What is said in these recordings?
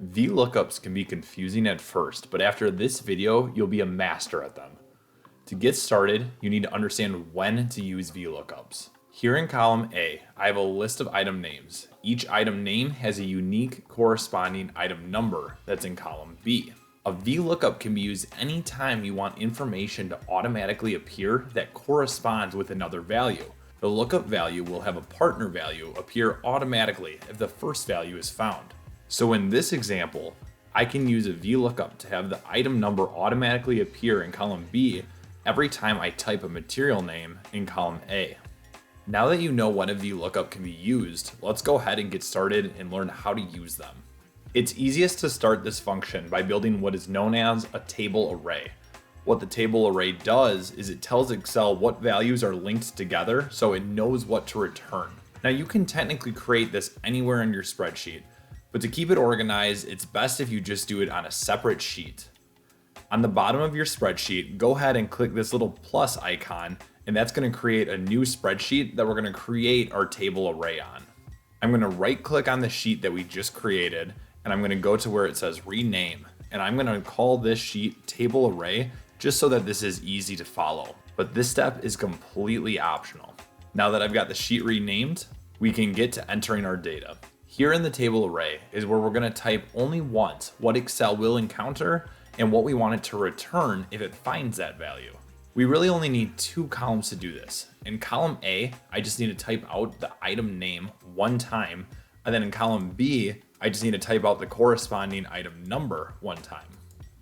VLOOKUPs can be confusing at first, but after this video, you'll be a master at them. To get started, you need to understand when to use VLOOKUPs. Here in column A, I have a list of item names. Each item name has a unique corresponding item number that's in column B. A VLOOKUP can be used anytime you want information to automatically appear that corresponds with another value. The lookup value will have a partner value appear automatically if the first value is found. So in this example, I can use a VLOOKUP to have the item number automatically appear in column B every time I type a material name in column A. Now that you know when a VLOOKUP can be used, let's go ahead and get started and learn how to use them. It's easiest to start this function by building what is known as a table array. What the table array does is it tells Excel what values are linked together so it knows what to return. Now you can technically create this anywhere in your spreadsheet, but to keep it organized, it's best if you just do it on a separate sheet. On the bottom of your spreadsheet, go ahead and click this little plus icon, and that's going to create a new spreadsheet that we're going to create our table array on. I'm going to right click on the sheet that we just created, and I'm going to go to where it says rename, and I'm going to call this sheet table array just so that this is easy to follow. But this step is completely optional. Now that I've got the sheet renamed, we can get to entering our data. Here in the table array is where we're going to type only once what Excel will encounter and what we want it to return if it finds that value. We really only need two columns to do this. In column A, I just need to type out the item name one time, and then in column B, I just need to type out the corresponding item number one time.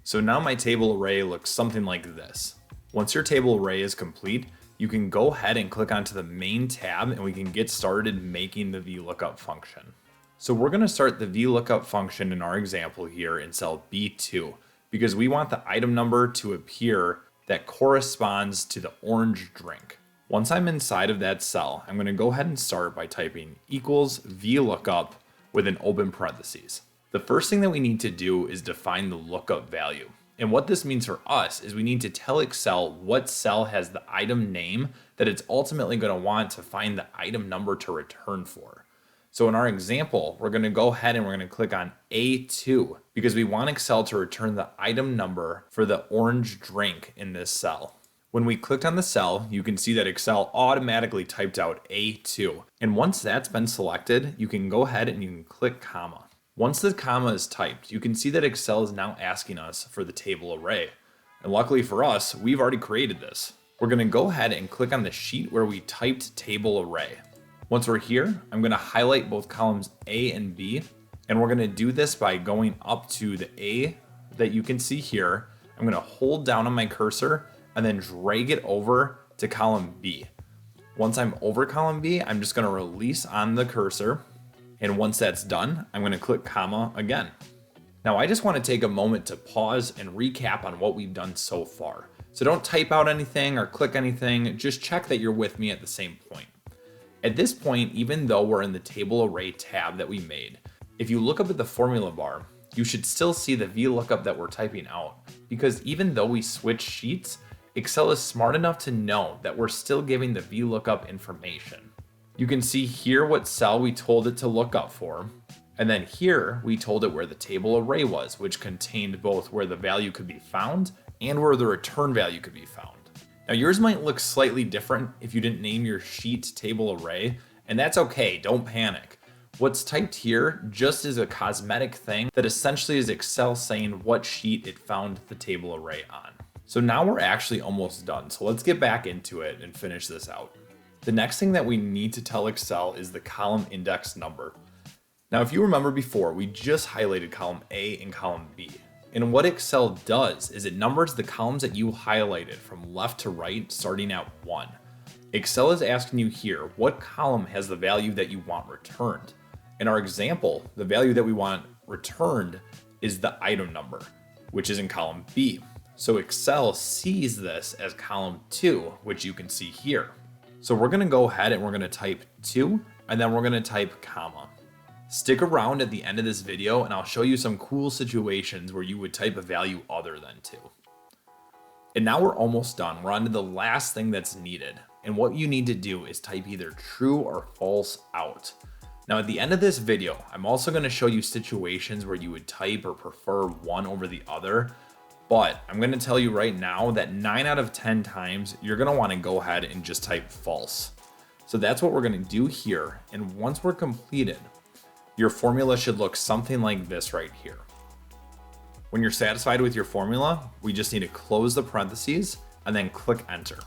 So now my table array looks something like this. Once your table array is complete, you can go ahead and click onto the main tab and we can get started making the VLOOKUP function. So we're going to start the VLOOKUP function in our example here in cell B2 because we want the item number to appear that corresponds to the orange drink. Once I'm inside of that cell, I'm going to go ahead and start by typing equals VLOOKUP with an open parentheses. The first thing that we need to do is define the lookup value. And what this means for us is we need to tell Excel what cell has the item name that it's ultimately going to want to find the item number to return for. So in our example, we're going to go ahead and we're going to click on A2 because we want Excel to return the item number for the orange drink in this cell. When we clicked on the cell, you can see that Excel automatically typed out A2. And once that's been selected, you can go ahead and you can click comma. Once the comma is typed, you can see that Excel is now asking us for the table array. And luckily for us, we've already created this. We're going to go ahead and click on the sheet where we typed table array. Once we're here, I'm going to highlight both columns A and B, and we're going to do this by going up to the A that you can see here. I'm going to hold down on my cursor and then drag it over to column B. Once I'm over column B, I'm just going to release on the cursor, and once that's done, I'm going to click comma again. Now I just want to take a moment to pause and recap on what we've done so far. So don't type out anything or click anything, just check that you're with me at the same point. At this point, even though we're in the table array tab that we made, if you look up at the formula bar, you should still see the VLOOKUP that we're typing out. Because even though we switch sheets, Excel is smart enough to know that we're still giving the VLOOKUP information. You can see here what cell we told it to look up for, and then here we told it where the table array was, which contained both where the value could be found and where the return value could be found. Now yours might look slightly different if you didn't name your sheet table array, and that's okay, don't panic. What's typed here just is a cosmetic thing that essentially is Excel saying what sheet it found the table array on. So now we're actually almost done, so let's get back into it and finish this out. The next thing that we need to tell Excel is the column index number. Now if you remember before, we just highlighted column A and column B. And what Excel does is it numbers the columns that you highlighted from left to right, starting at 1. Excel is asking you here what column has the value that you want returned. In our example, the value that we want returned is the item number, which is in column B. So Excel sees this as column 2, which you can see here. So we're going to go ahead and we're going to type 2, and then we're going to type comma. Stick around at the end of this video and I'll show you some cool situations where you would type a value other than 2. And now we're almost done. We're on to the last thing that's needed. And what you need to do is type either true or false out. Now at the end of this video, I'm also going to show you situations where you would type or prefer one over the other. But I'm going to tell you right now that 9 out of 10 times, you're going to want to go ahead and just type false. So that's what we're going to do here. And once we're completed, your formula should look something like this right here. When you're satisfied with your formula, we just need to close the parentheses and then click enter.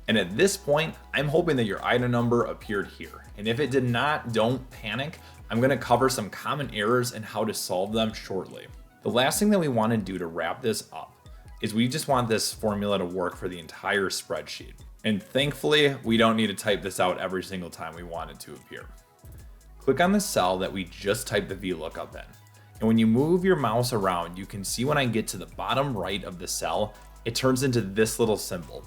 And at this point, I'm hoping that your item number appeared here. And if it did not, don't panic. I'm going to cover some common errors and how to solve them shortly. The last thing that we want to do to wrap this up is we just want this formula to work for the entire spreadsheet. And thankfully, we don't need to type this out every single time we want it to appear. Click on the cell that we just typed the VLOOKUP in. And when you move your mouse around, you can see when I get to the bottom right of the cell, it turns into this little symbol.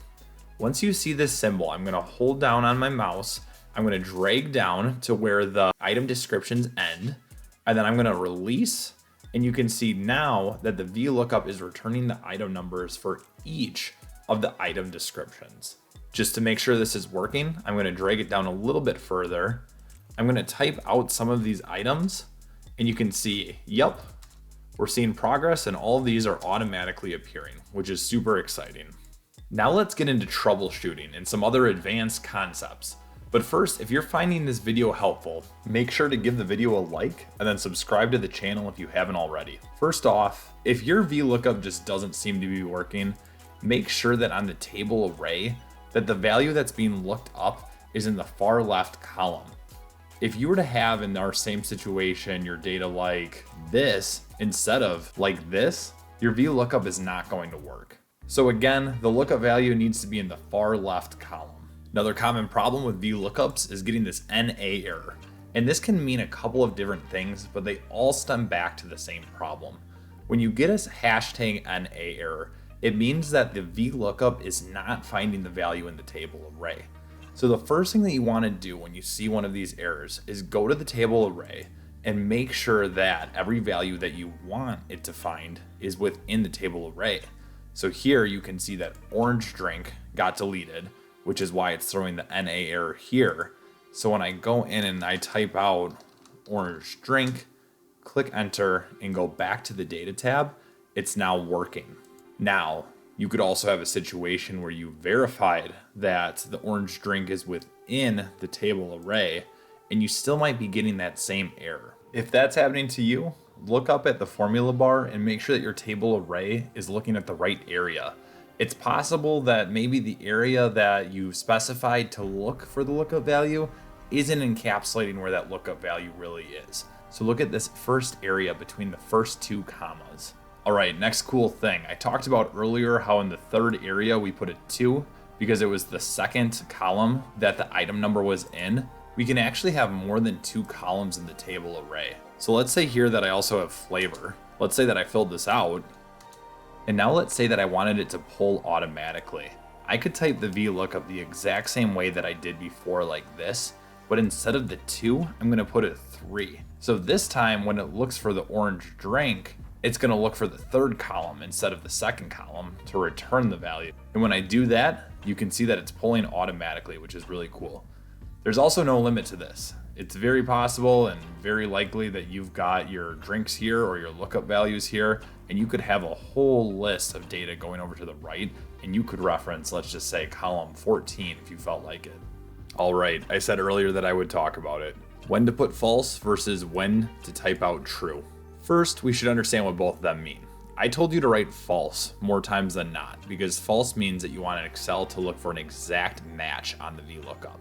Once you see this symbol, I'm going to hold down on my mouse. I'm going to drag down to where the item descriptions end, and then I'm going to release. And you can see now that the VLOOKUP is returning the item numbers for each of the item descriptions. Just to make sure this is working, I'm going to drag it down a little bit further. I'm going to type out some of these items, and you can see, yep, we're seeing progress, and all of these are automatically appearing, which is super exciting. Now let's get into troubleshooting and some other advanced concepts. But first, if you're finding this video helpful, make sure to give the video a like and then subscribe to the channel if you haven't already. First off, if your VLOOKUP just doesn't seem to be working, make sure that on the table array, that the value that's being looked up is in the far left column. If you were to have in our same situation your data like this instead of like this, your VLOOKUP is not going to work. So again, the lookup value needs to be in the far left column. Another common problem with VLOOKUPs is getting this NA error. And this can mean a couple of different things, but they all stem back to the same problem. When you get a hashtag NA error, it means that the VLOOKUP is not finding the value in the table array. So the first thing that you want to do when you see one of these errors is go to the table array and make sure that every value that you want it to find is within the table array. So here you can see that orange drink got deleted, which is why it's throwing the NA error here. So when I go in and I type out orange drink, click enter and go back to the data tab, it's now working. Now, you could also have a situation where you verified that the orange drink is within the table array and you still might be getting that same error. If that's happening to you, look up at the formula bar and make sure that your table array is looking at the right area. It's possible that maybe the area that you specified to look for the lookup value isn't encapsulating where that lookup value really is. So look at this first area between the first two commas. All right, next cool thing. I talked about earlier how in the third area we put a 2 because it was the second column that the item number was in. We can actually have more than 2 columns in the table array. So let's say here that I also have flavor. Let's say that I filled this out. And now let's say that I wanted it to pull automatically. I could type the VLOOKUP the exact same way that I did before like this, but instead of the 2, I'm gonna put a 3. So this time when it looks for the orange drink, it's gonna look for the third column instead of the second column to return the value. And when I do that, you can see that it's pulling automatically, which is really cool. There's also no limit to this. It's very possible and very likely that you've got your drinks here or your lookup values here, and you could have a whole list of data going over to the right, and you could reference, let's just say, column 14 if you felt like it. All right, I said earlier that I would talk about it. When to put false versus when to type out true. First, we should understand what both of them mean. I told you to write false more times than not, because false means that you want Excel to look for an exact match on the VLOOKUP.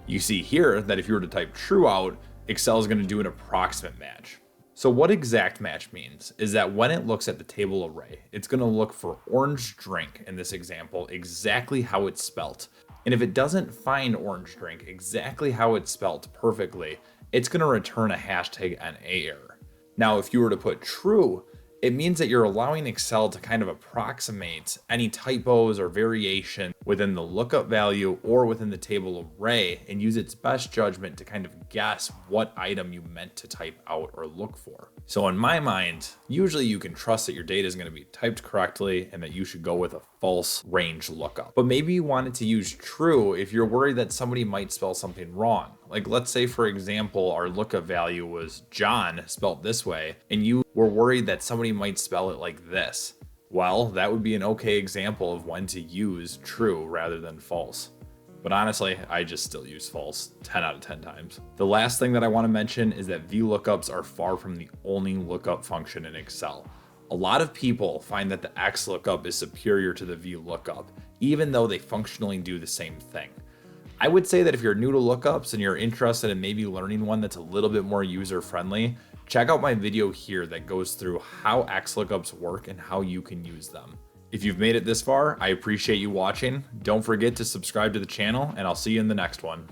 You see here that if you were to type true out, Excel is going to do an approximate match. So what exact match means is that when it looks at the table array, it's going to look for orange drink in this example exactly how it's spelt. And if it doesn't find orange drink exactly how it's spelt perfectly, it's going to return a hashtag NA error. Now, if you were to put true, it means that you're allowing Excel to kind of approximate any typos or variation within the lookup value or within the table array and use its best judgment to kind of guess what item you meant to type out or look for. So in my mind, usually you can trust that your data is going to be typed correctly and that you should go with a false range lookup. But maybe you want it to use true if you're worried that somebody might spell something wrong. Like let's say, for example, our lookup value was John spelled this way, and you were worried that somebody might spell it like this. Well, that would be an okay example of when to use true rather than false. But honestly, I just still use false 10 out of 10 times. The last thing that I want to mention is that VLOOKUPs are far from the only lookup function in Excel. A lot of people find that the XLOOKUP is superior to the VLOOKUP, even though they functionally do the same thing. I would say that if you're new to lookups and you're interested in maybe learning one that's a little bit more user-friendly, check out my video here that goes through how XLOOKUPs work and how you can use them. If you've made it this far, I appreciate you watching. Don't forget to subscribe to the channel, and I'll see you in the next one.